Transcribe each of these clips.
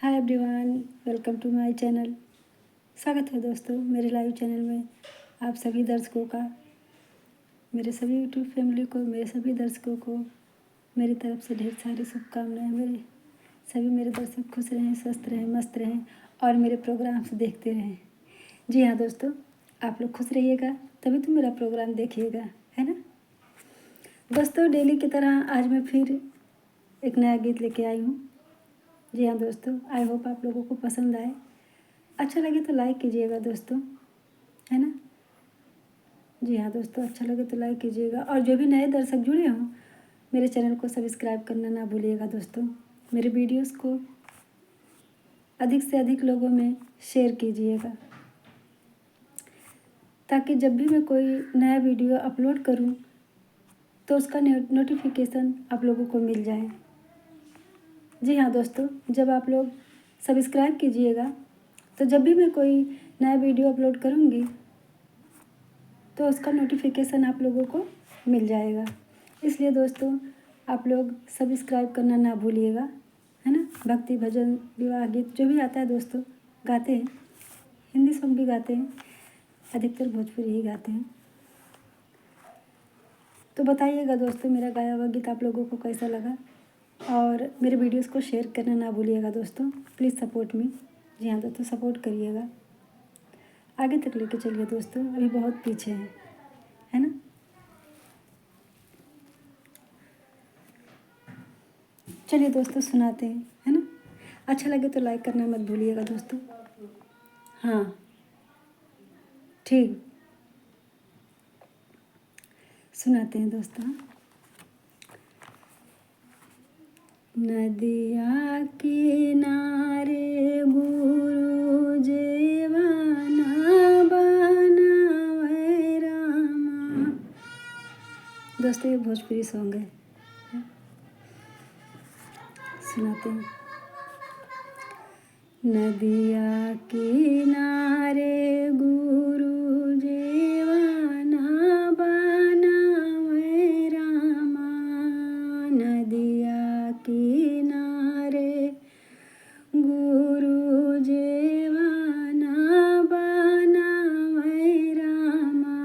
Hi everyone, welcome to my channel. स्वागत है दोस्तों मेरे लाइव चैनल में आप सभी दर्शकों का। मेरे सभी यूट्यूब फैमिली को, मेरे सभी दर्शकों को मेरी तरफ से ढेर सारी शुभकामनाएं। मेरे दर्शक खुश रहें, स्वस्थ रहें, मस्त रहें और मेरे प्रोग्राम्स देखते रहें। जी हाँ दोस्तों, आप लोग खुश रहिएगा तभी तो मेरा प्रोग्राम देखिएगा, है ना दोस्तों। डेली की तरह आज मैं फिर एक नया गीत लेके आई हूँ। जी हाँ दोस्तों, आई होप आप लोगों को पसंद आए। अच्छा लगे तो लाइक कीजिएगा दोस्तों, है ना। जी हाँ दोस्तों, अच्छा लगे तो लाइक कीजिएगा और जो भी नए दर्शक जुड़े हों मेरे चैनल को सब्सक्राइब करना ना भूलिएगा दोस्तों। मेरे वीडियोस को अधिक से अधिक लोगों में शेयर कीजिएगा ताकि जब भी मैं कोई नया वीडियो अपलोड करूं तो उसका नोटिफिकेशन आप लोगों को मिल जाए। जी हाँ दोस्तों, जब आप लोग सब्सक्राइब कीजिएगा तो जब भी मैं कोई नया वीडियो अपलोड करूँगी तो उसका नोटिफिकेशन आप लोगों को मिल जाएगा। इसलिए दोस्तों आप लोग सब्सक्राइब करना ना भूलिएगा, है ना। भक्ति भजन विवाह गीत जो भी आता है दोस्तों गाते हैं, हिंदी सॉन्ग भी गाते हैं, अधिकतर भोजपुरी ही गाते हैं। तो बताइएगा दोस्तों मेरा गाया हुआ गीत आप लोगों को कैसा लगा और मेरे वीडियोस को शेयर करना ना भूलिएगा दोस्तों। Please support me. जी हाँ दोस्तों, सपोर्ट करिएगा, आगे तक लेके चलिए दोस्तों, अभी बहुत पीछे हैं, है ना। चलिए दोस्तों सुनाते हैं, है ना। अच्छा लगे तो लाइक करना मत भूलिएगा दोस्तों। हाँ ठीक, सुनाते हैं दोस्तों। नदिया किनारे गुरु जीवना बनावे रामा। दोस्तों ये भोजपुरी सॉन्ग है, सुनाते हैं। नदिया किनारे गुरु जीवना बनावे रामा। नदिया किनारे गुरु जीवना बनावे रामा।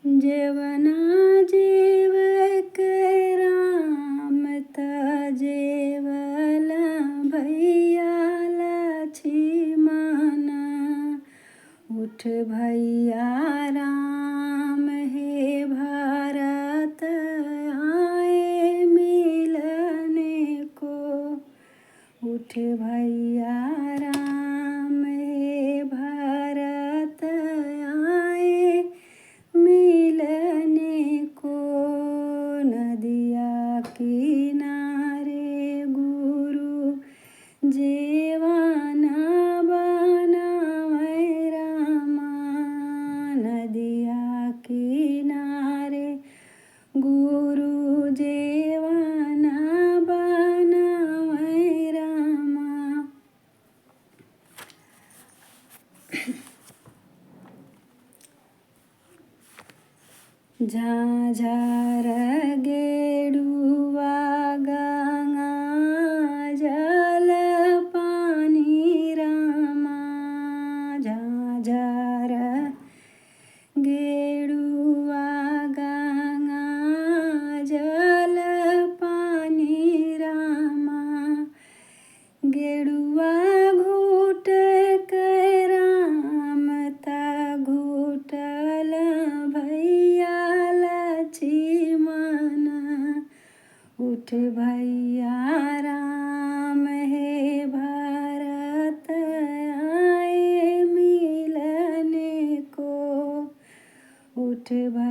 जीवना जीव के राम जीवला भैया लक्ष्मणा। उठ भैया राम हे भारत आए मिलने को। उठ भैया राम हे भारत आए मिलने को। नदिया किनारे गुरु जीवना बनावे रामा। नदिया किनारे गुरु जीवना बनावे रामा। झाझर गेड़ुआ गंगा जल पानी रामा। झाझर गेड़ुआ गंगा जल पानी रामा। गेड़ुआ घूट के राम ता घूटल भैया लक्ष्मणा। उठ भैया राम हे भारत आए मिलने को। उठ भैया